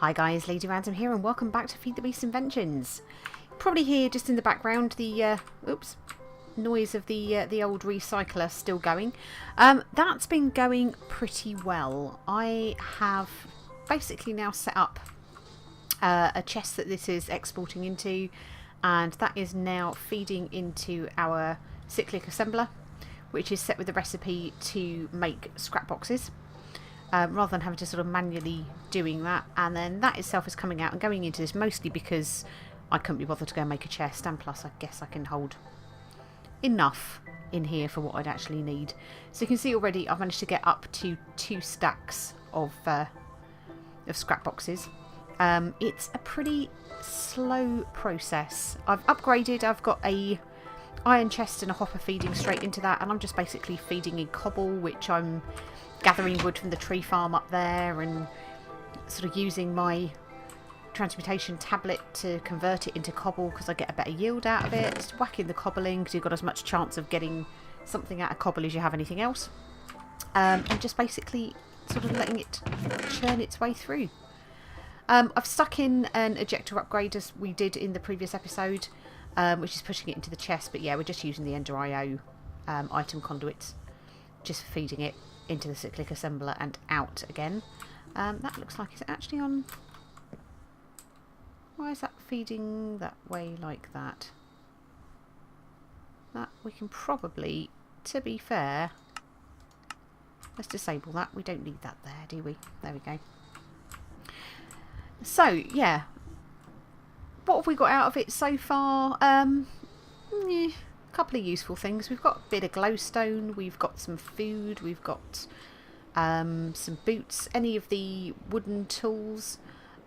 Hi guys, Lady Random here and welcome back to FTB Inventions. Probably hear just in the background the noise of the old recycler still going. That's been going pretty well. I have basically now set up a chest that this is exporting into, and that is now feeding into our cyclic assembler, which is set with the recipe to make scrap boxes. Rather than having to sort of manually doing that, and then that itself is coming out and going into this mostly because I couldn't be bothered to go and make a chest, and plus I guess I can hold enough in here for what I'd actually need. So you can see already I've managed to get up to 2 stacks of scrap boxes. It's a pretty slow process. I've upgraded. I've got a iron chest and a hopper feeding straight into that, and I'm just basically feeding in cobble, which I'm gathering wood from the tree farm up there and sort of using my transmutation tablet to convert it into cobble because I get a better yield out of it. Just whacking the cobbling because you've got as much chance of getting something out of cobble as you have anything else. And just basically sort of letting it churn its way through. I've stuck in an ejector upgrade as we did in the previous episode, which is pushing it into the chest, but yeah, we're just using the Ender IO item conduits, just feeding it into the cyclic assembler and out again. That looks like it's actually on... Why is that feeding that way like that? That we can probably, to be fair, let's disable that. We don't need that there, do we? There we go. So, yeah. What have we got out of it so far? A couple of useful things. We've got a bit of glowstone, we've got some food, we've got some boots, any of the wooden tools.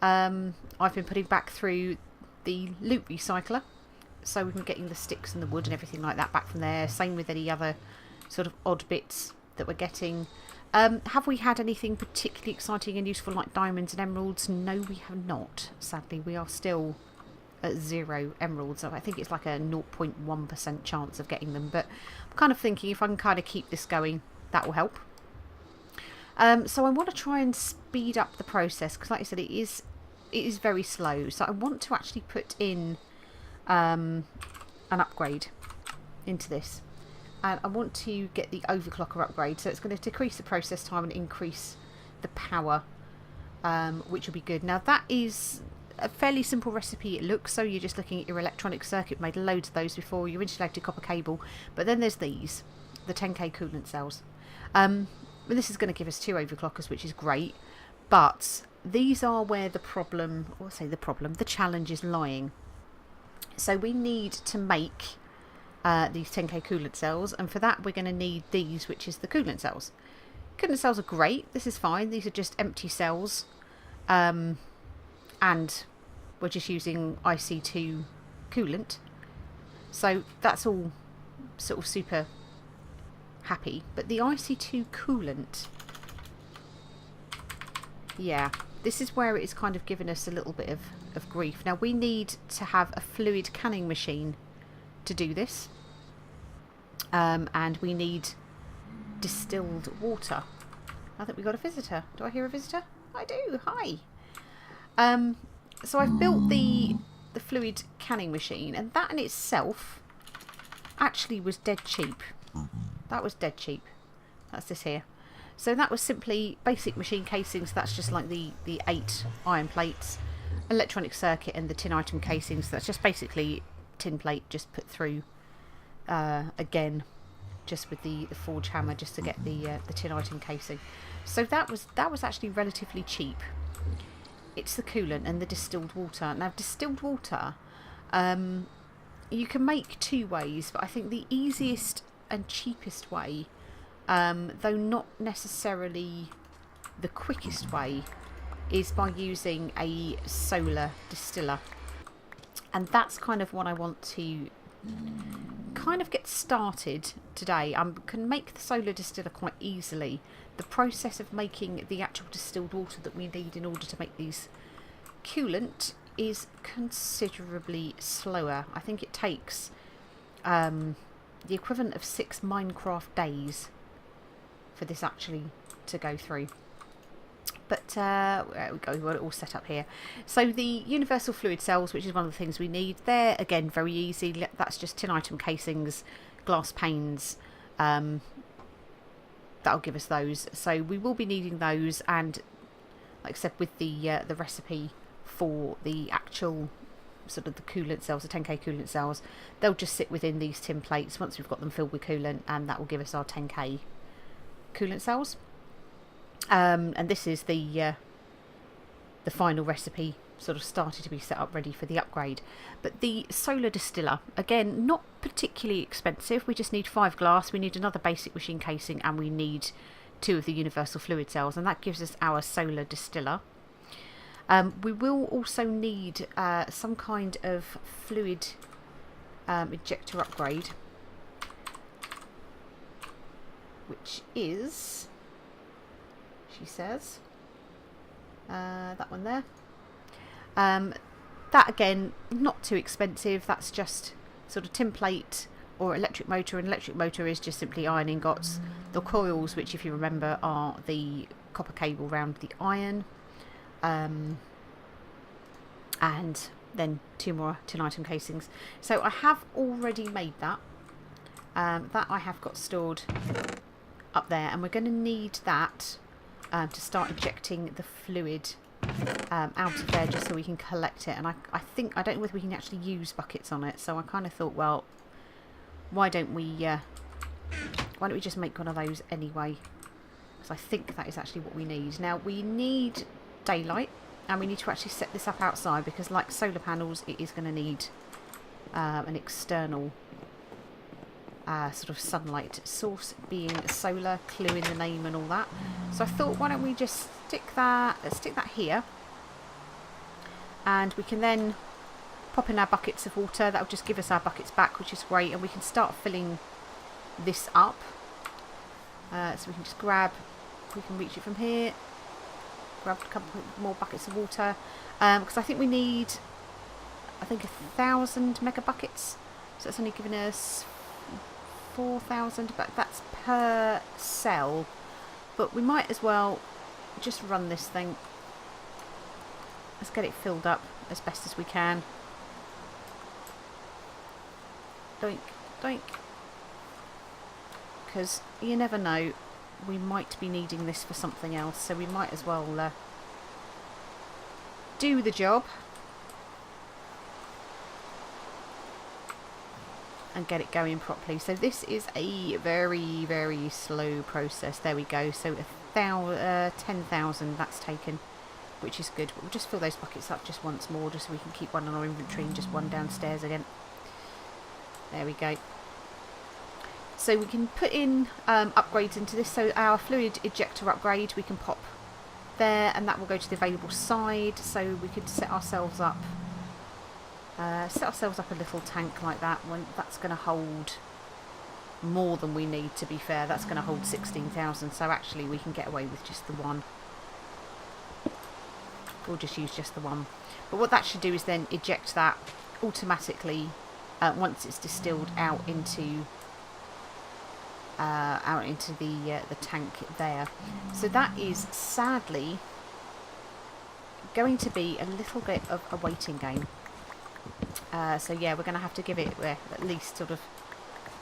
I've been putting back through the loot recycler, so we've been getting the sticks and the wood and everything like that back from there. Same with any other sort of odd bits that we're getting. Have we had anything particularly exciting and useful like diamonds and emeralds? No, we have not. Sadly, we are still at 0 emeralds. I think it's like a 0.1% chance of getting them, but I'm kind of thinking if I can kind of keep this going, that will help. So I want to try and speed up the process because, like I said, it is very slow. So I want to actually put in an upgrade into this, and I want to get the overclocker upgrade. So it's going to decrease the process time and increase the power, which will be good. Now that is a fairly simple recipe, it looks. So you're just looking at your electronic circuit, made loads of those before, your insulated copper cable, but then there's these, the 10k coolant cells. Well, this is going to give us 2 overclockers, which is great, but these are where the problem, or say the problem, the challenge is lying. So we need to make these 10k coolant cells, and for that we're going to need these, which is the coolant cells. Coolant cells are great, this is fine, these are just empty cells, and we're just using IC2 coolant, so that's all sort of super happy. But the IC2 coolant, yeah, this is where it is kind of given us a little bit of grief. Now we need to have a fluid canning machine to do this, and we need distilled water. I think we got a visitor. Do I hear a visitor? I do. Hi. So I've built the fluid canning machine, and that in itself actually was dead cheap. That was dead cheap. That's this here. So that was simply basic machine casings. That's just like the 8 iron plates, electronic circuit, and the tin item casings. That's just basically tin plate just put through again, just with the forge hammer, just to get the tin item casing. So that was actually relatively cheap. It's the coolant and the distilled water. Now distilled water, you can make 2 ways, but I think the easiest and cheapest way, though not necessarily the quickest way, is by using a solar distiller, and that's kind of what I want to kind of get started today. I can make the solar distiller quite easily. The process of making the actual distilled water that we need in order to make these coolant is considerably slower. I think it takes the equivalent of 6 Minecraft days for this actually to go through. But there we go, we've got it all set up here. So the universal fluid cells, which is one of the things we need, they're again very easy. That's just tin item casings, glass panes. That'll give us those. So we will be needing those, and like I said, with the recipe for the actual sort of the coolant cells, the 10k coolant cells, they'll just sit within these tin plates once we've got them filled with coolant, and that will give us our 10k coolant cells. And this is the final recipe sort of started to be set up ready for the upgrade. But the Solar Distiller, again, not particularly expensive. We just need 5 glass, we need another basic machine casing, and we need 2 of the universal fluid cells, and that gives us our Solar Distiller. We will also need some kind of fluid injector upgrade, which is, she says, that one there. That again, not too expensive. That's just sort of tin plate or electric motor. An electric motor is just simply iron ingots. The coils, which if you remember are the copper cable around the iron, and then 2 more tin item casings. So I have already made that. That I have got stored up there, and we're going to need that to start injecting the fluid out of there, just so we can collect it. And I think, I don't know whether we can actually use buckets on it, so I kind of thought, well, why don't we just make one of those anyway, because I think that is actually what we need. Now we need daylight, and we need to actually set this up outside, because like solar panels, it is going to need an external sort of sunlight source, being solar, clue in the name and all that. So I thought, why don't we just stick that here, and we can then pop in our buckets of water. That'll just give us our buckets back, which is great, and we can start filling this up. So we can just grab, we can reach it from here, grab a couple more buckets of water, because I think we need, I think 1,000 mega buckets, so it's only giving us 4,000, but that's per cell. But we might as well just run this thing. Let's get it filled up as best as we can. Doink, doink. Because you never know, we might be needing this for something else, so we might as well do the job and get it going properly. So this is a very, very slow process. There we go. So 10,000 that's taken, which is good. But we'll just fill those buckets up just once more, just so we can keep one on our inventory and just one downstairs again. There we go. So we can put in upgrades into this. So our fluid ejector upgrade, we can pop there, and that will go to the available side. So we could set ourselves up a little tank like that. When that's going to hold more than we need, to be fair. That's going to hold 16,000. So actually we can get away with just the one. We'll just use just the one. But what that should do is then eject that automatically once it's distilled out into the tank there. So that is sadly going to be a little bit of a waiting game. So yeah, we're going to have to give it at least sort of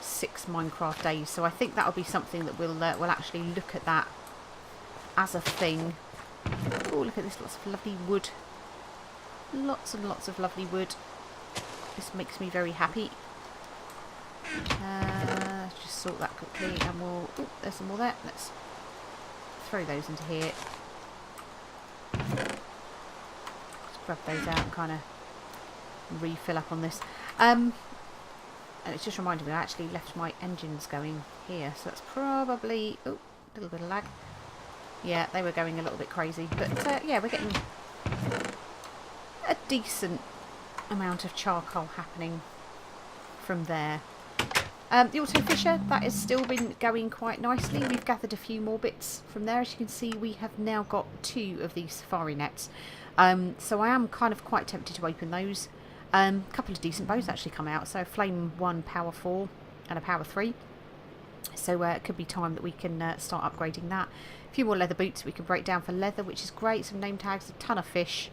6 Minecraft days. So I think that'll be something that we'll actually look at that as a thing. Oh, look at this, lots of lovely wood. Lots and lots of lovely wood. This makes me very happy. Let's just sort that quickly, and we'll... Oh, there's some more there. Let's throw those into here. Just grab those out and kind of refill up on this. And it's just reminded me I actually left my engines going here, so that's probably... Oh, a little bit of lag. Yeah, they were going a little bit crazy, but yeah, we're getting a decent amount of charcoal happening from there. The auto fisher, that has still been going quite nicely. We've gathered a few more bits from there. As you can see, we have now got 2 of these safari nets. So I am kind of quite tempted to open those. A couple of decent bows actually come out. So Flame 1 Power 4 and a Power 3. So it could be time that we can start upgrading that. A few more leather boots we can break down for leather, which is great. Some name tags, a ton of fish,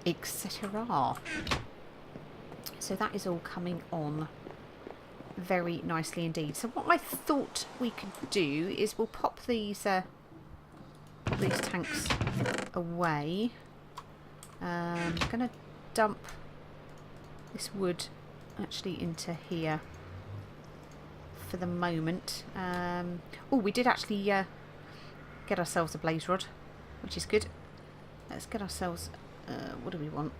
etc. So that is all coming on very nicely indeed. So what I thought we could do is we'll pop these tanks away. I'm going to dump this wood actually into here for the moment. Oh, we did actually get ourselves a blaze rod, which is good. Let's get ourselves, what do we want?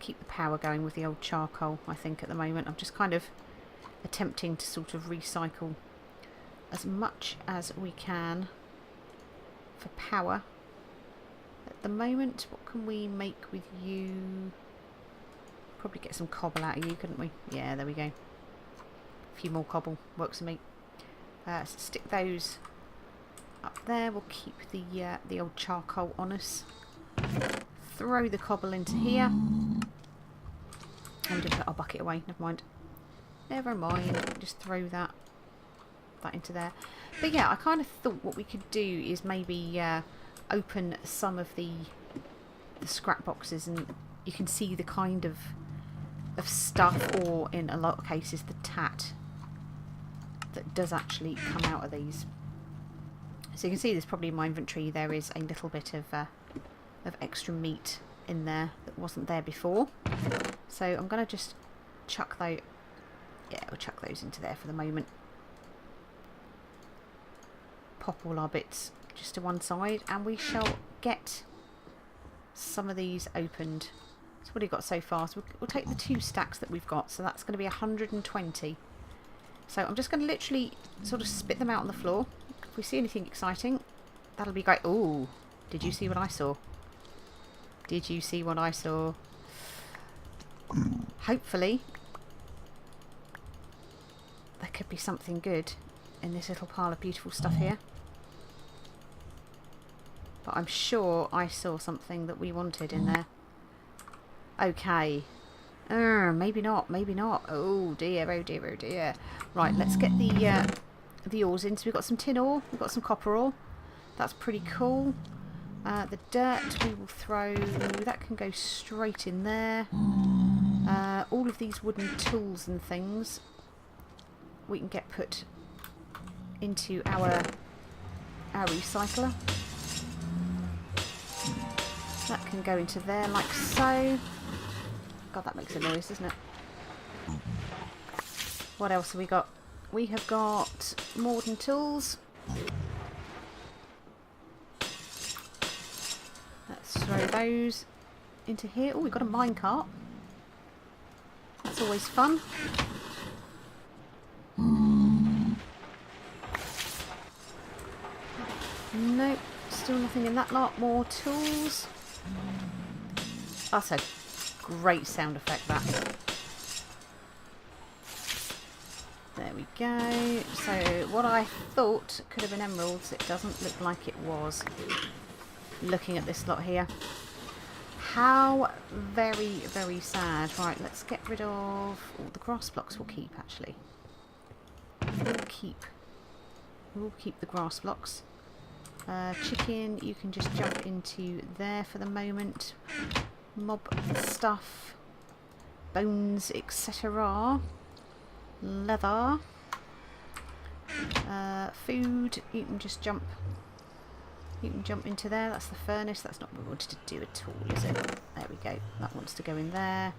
Keep the power going with the old charcoal, I think, at the moment. I'm just kind of attempting to sort of recycle as much as we can for power. At the moment, what can we make with you? Probably get some cobble out of you, couldn't we? Yeah, there we go. A few more cobble works for me. So stick those up there. We'll keep the old charcoal on us. Throw the cobble into here. And we didn't put our bucket away. Never mind. Never mind. Just throw that into there. But yeah, I kind of thought what we could do is maybe open some of the scrap boxes, and you can see the kind of stuff, or in a lot of cases the tat that does actually come out of these. So you can see there's probably in my inventory there is a little bit of extra meat in there that wasn't there before. So I'm going to just chuck those. Yeah, we'll chuck those into there for the moment. Pop all our bits just to one side, and we shall get some of these opened. So what have we got so far? So we'll take the 2 stacks that we've got, so that's going to be 120. So I'm just going to literally sort of spit them out on the floor. If we see anything exciting, that'll be great. Ooh, did you see what I saw? Did you see what I saw? Hopefully there could be something good in this little pile of beautiful stuff here. But I'm sure I saw something that we wanted in there. Okay. Maybe not, maybe not. Oh dear, oh dear, oh dear. Right, let's get the ores in. So we've got some tin ore, we've got some copper ore. That's pretty cool. The dirt we will throw, that can go straight in there. All of these wooden tools and things we can get put into our recycler. That can go into there like so. God, that makes a noise, doesn't it? What else have we got? We have got more wooden tools. Let's throw those into here. Oh, we've got a minecart. That's always fun. Nope, still nothing in that lot. More tools. That's a great sound effect, that. There we go. So what I thought could have been emeralds, it doesn't look like it was. Looking at this lot here. How very, very sad. Right, let's get rid of all the grass blocks. We'll keep, actually. We'll keep the grass blocks. Chicken, you can just jump into there for the moment. Mob stuff, bones, etc. Leather, food. You can just jump. You can jump into there. That's the furnace. That's not what we wanted to do at all, is it? There we go. That wants to go in there.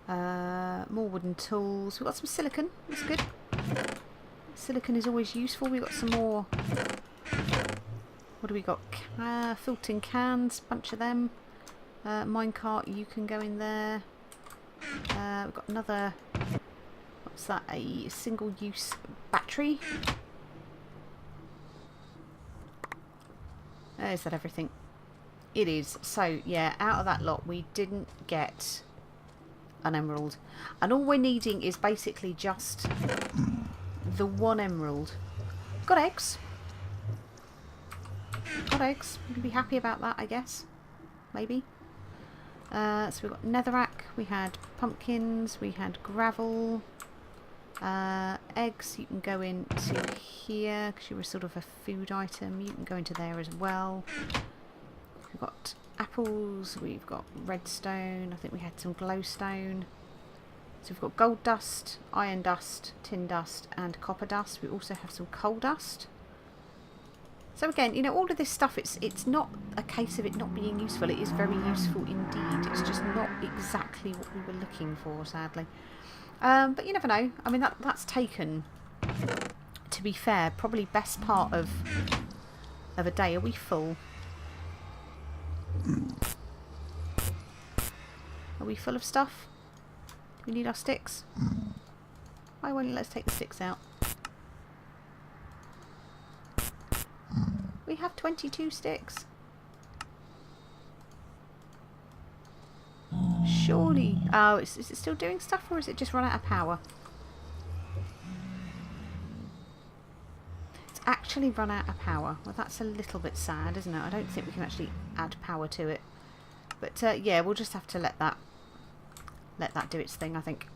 More wooden tools. We've got some silicon. That's good. Silicon is always useful. We've got some more. What do we got? Filled tin cans. Bunch of them. Minecart. You can go in there. We've got another. What's that? A single-use battery. Is that everything? It is. So, yeah, out of that lot, we didn't get an emerald. And all we're needing is basically just the 1 emerald. Got eggs. Got eggs. We can be happy about that, I guess. Maybe. So we've got netherrack. We had pumpkins. We had gravel. Eggs, you can go into here because you're a sort of a food item. You can go into there as well. We've got apples, we've got redstone, I think we had some glowstone. So we've got gold dust, iron dust, tin dust and copper dust. We also have some coal dust. So again, you know, all of this stuff, it's not a case of it not being useful. It is very useful indeed. It's just not exactly what we were looking for, sadly. But you never know. I mean, that's taken, to be fair, probably best part of a day. Are we full? Are we full of stuff? Do we need our sticks? Why won't you let us take the sticks out? We have 22 sticks. Surely. Oh, is it still doing stuff or is it just run out of power? It's actually run out of power. Well, that's a little bit sad, isn't it? I don't think we can actually add power to it. But yeah, we'll just have to let that do its thing, I think.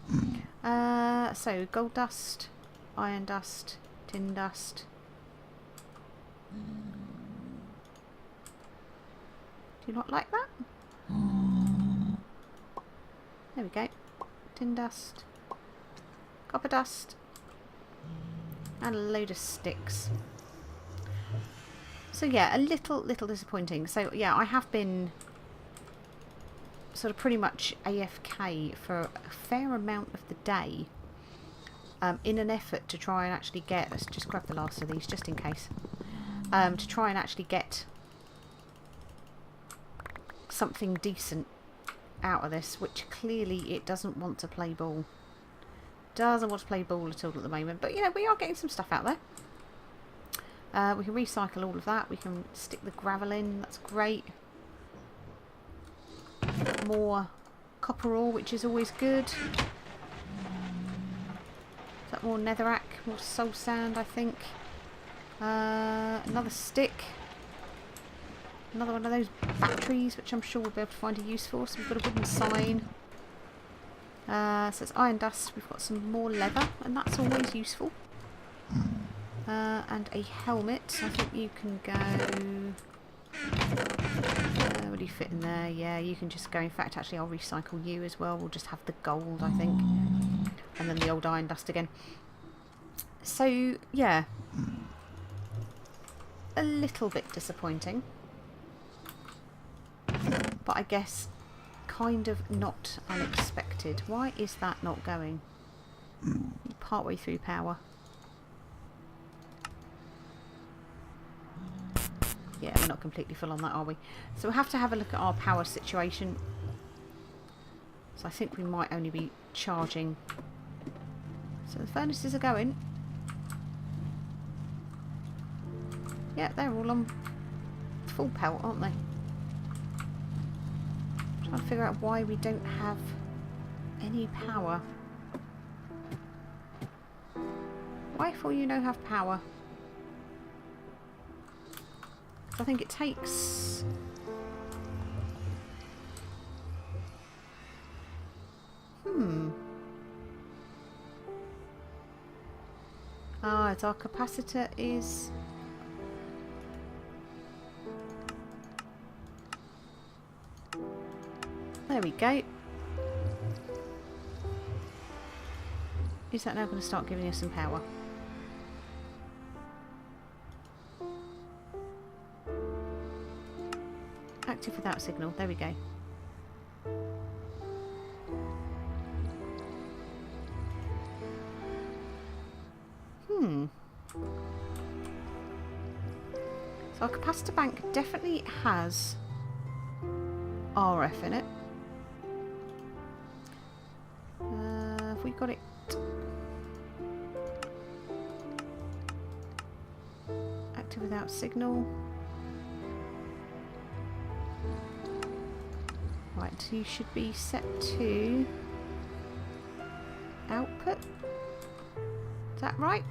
So gold dust, iron dust, tin dust. Do you not like that? There we go. Tin dust, copper dust, and a load of sticks. So yeah, a little disappointing. So yeah, I have been sort of pretty much AFK for a fair amount of the day, in an effort to try and actually get, let's just grab the last of these just in case, to try and actually get something decent out of this, which clearly it doesn't want to play ball. Doesn't want to play ball at all at the moment, but you know, we are getting some stuff out there. We can recycle all of that. We can stick the gravel in, that's great. More copper ore, which is always good. Is that more netherrack, more soul sand, I think. Another stick. Another one of those batteries, which I'm sure we'll be able to find a use for. So we've got a wooden sign. So it's iron dust. We've got some more leather, and that's always useful. And a helmet. I think you can go... what do you fit in there? Yeah, you can just go. In fact, actually, I'll recycle you as well. We'll just have the gold, I think. And then the old iron dust again. So, yeah. A little bit disappointing. But I guess kind of not unexpected. Why is that not going? Partway through power. Yeah, we're not completely full on that, are we? So we'll have to have a look at our power situation. So I think we might only be charging. So the furnaces are going. Yeah, they're all on full pelt, aren't they? Trying to figure out why we don't have any power. Why for you no have power? I think it takes... Ah, it's our capacitor is... There we go. Is that now going to start giving us some power? Active without signal. There we go. So our capacitor bank definitely has RF in it. Have we got it? Active without signal. Right, so you should be set to output. Is that right?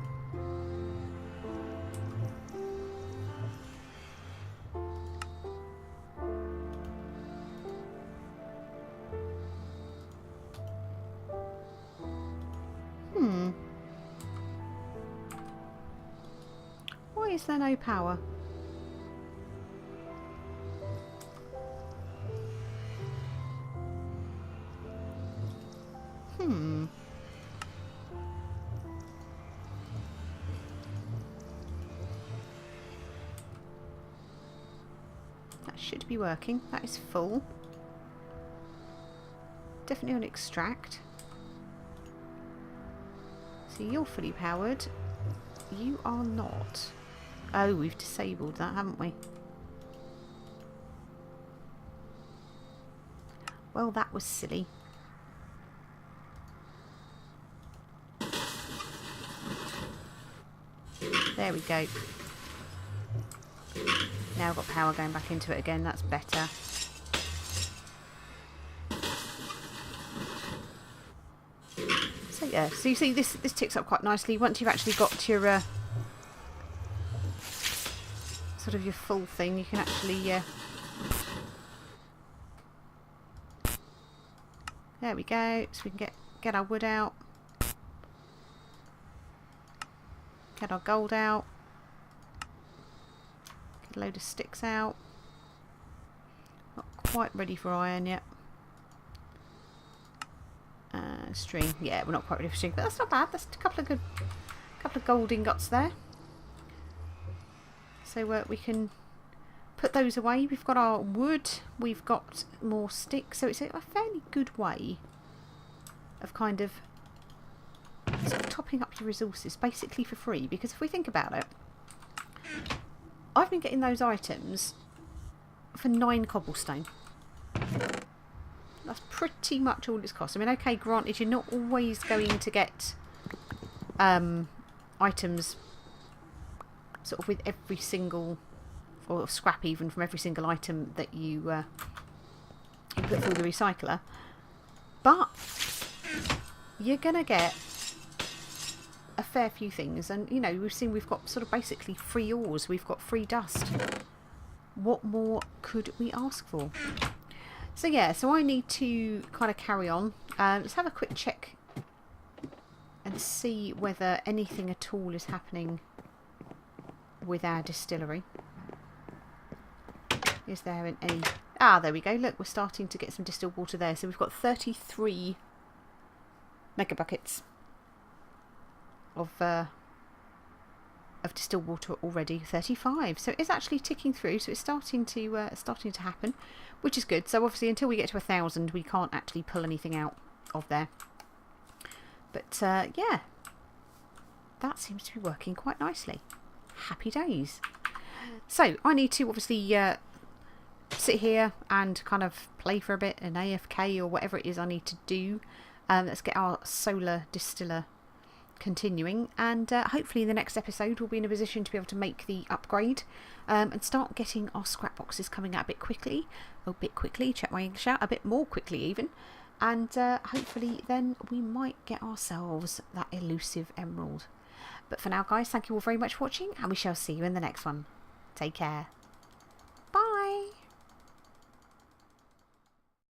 there no power? That should be working. That is full. Definitely on extract. So you're fully powered. You are not. Oh, we've disabled that, haven't we? Well, that was silly. There we go. Now I've got power going back into it again. That's better. So yeah, so you see this ticks up quite nicely once you've actually got your sort of your full thing. You can actually there we go. So we can get our wood out, get our gold out, get a load of sticks out. Not quite ready for iron yet. String, yeah, we're not quite ready for string, but that's not bad. That's a couple of gold ingots there. So we can put those away. We've got our wood, we've got more sticks, so it's a fairly good way of kind of sort of topping up your resources basically for free. Because if we think about it, I've been getting those items for 9 cobblestone. That's pretty much all it's cost. I mean, okay, granted, you're not always going to get items sort of with every single, or scrap even from every single item that you put through the recycler, but you're going to get a fair few things. And, you know, we've got sort of basically free ores, we've got free dust. What more could we ask for? So yeah, so I need to kind of carry on. Let's have a quick check and see whether anything at all is happening with our distillery. Is there any... Ah, there we go. Look, we're starting to get some distilled water there. So we've got 33 mega buckets of distilled water already. 35. So it's actually ticking through. So it's starting to happen, which is good. So obviously until we get to 1,000, we can't actually pull anything out of there. But yeah, that seems to be working quite nicely. Happy days. So I need to obviously sit here and kind of play for a bit, an AFK or whatever it is I need to do. Let's get our Solar Distiller continuing, and hopefully in the next episode we'll be in a position to be able to make the upgrade and start getting our scrap boxes coming out a bit quickly, check my English out, a bit more quickly even, and hopefully then we might get ourselves that elusive emerald. But for now guys, thank you all very much for watching, and we shall see you in the next one. Take care.